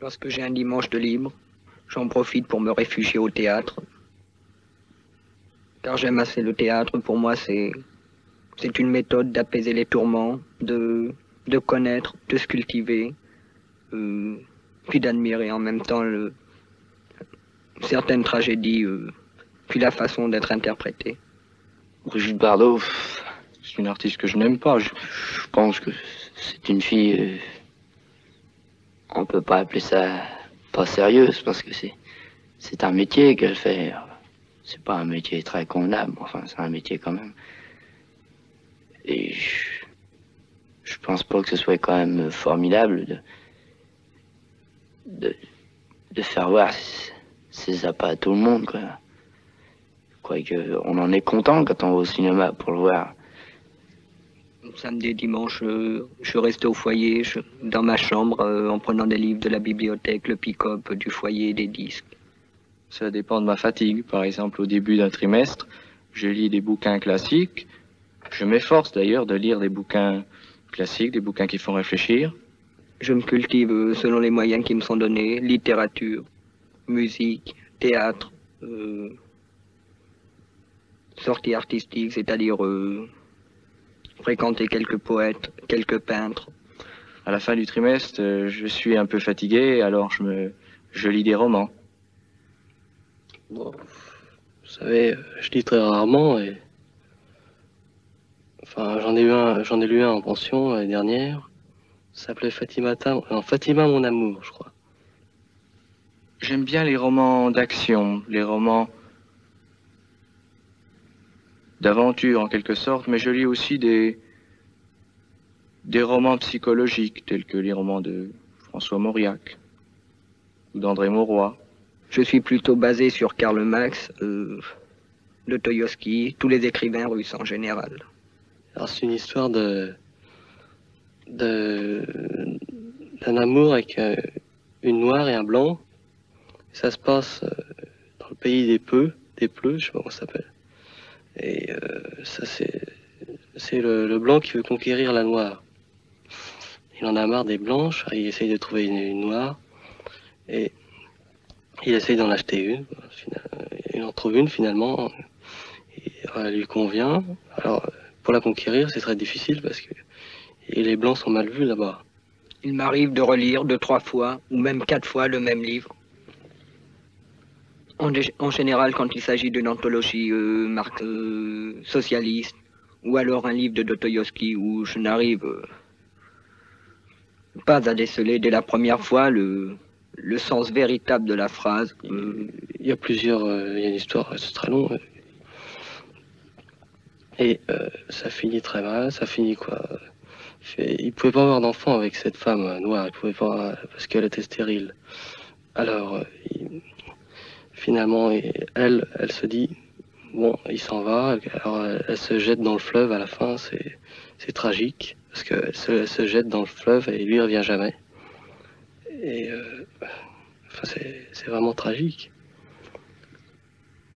Lorsque j'ai un dimanche de libre, j'en profite pour me réfugier au théâtre. Car j'aime assez le théâtre. Pour moi, c'est une méthode d'apaiser les tourments, de connaître, de se cultiver, puis d'admirer en même temps certaines tragédies, puis la façon d'être interprétée. Brigitte Bardot, c'est une artiste que je n'aime pas. Je pense que c'est une fille... on peut pas appeler ça pas sérieuse, parce que c'est un métier qu'elle fait. C'est pas un métier très convenable, enfin, c'est un métier quand même. Et je pense pas que ce soit quand même formidable de faire voir ses appâts à tout le monde, quoi. Quoique, on en est content quand on va au cinéma pour le voir. Samedi et dimanche, je reste au foyer, dans ma chambre, en prenant des livres de la bibliothèque, le pick-up du foyer, des disques. Ça dépend de ma fatigue. Par exemple, au début d'un trimestre, je lis des bouquins classiques. Je m'efforce d'ailleurs de lire des bouquins classiques, des bouquins qui font réfléchir. Je me cultive selon les moyens qui me sont donnés, littérature, musique, théâtre, sorties artistiques, c'est-à-dire fréquenter quelques poètes, quelques peintres. À la fin du trimestre, je suis un peu fatigué, alors je lis des romans. Bon, vous savez, je lis très rarement et... Enfin, j'en ai lu un en pension l'année dernière. Ça s'appelait Fatima mon amour, je crois. J'aime bien les romans d'action, les romans d'aventure en quelque sorte, mais je lis aussi des romans psychologiques, tels que les romans de François Mauriac ou d'André Mauroy. Je suis plutôt basé sur Karl Marx, Dostoïevski, tous les écrivains russes en général. Alors c'est une histoire d'un amour avec une noire et un blanc. Ça se passe dans le pays des Pleux, je sais pas comment ça s'appelle. Et ça c'est le blanc qui veut conquérir la noire. Il en a marre des blanches, il essaye de trouver une noire et il essaye d'en acheter une. Il en trouve une finalement, et elle lui convient. Alors pour la conquérir c'est très difficile parce que les blancs sont mal vus là-bas. Il m'arrive de relire 2, 3 fois ou même 4 fois le même livre. En général, quand il s'agit d'une anthologie socialiste, ou alors un livre de Dostoïevski où je n'arrive pas à déceler dès la première fois le sens véritable de la phrase. Il y a une histoire, c'est très long. Et ça finit très mal, ça finit quoi? Il pouvait pas avoir d'enfant avec cette femme noire, il pouvait pas, parce qu'elle était stérile. Alors, finalement, elle se dit, bon, il s'en va, alors elle se jette dans le fleuve à la fin, c'est tragique, parce qu'elle se jette dans le fleuve et lui il revient jamais. Et enfin, c'est vraiment tragique.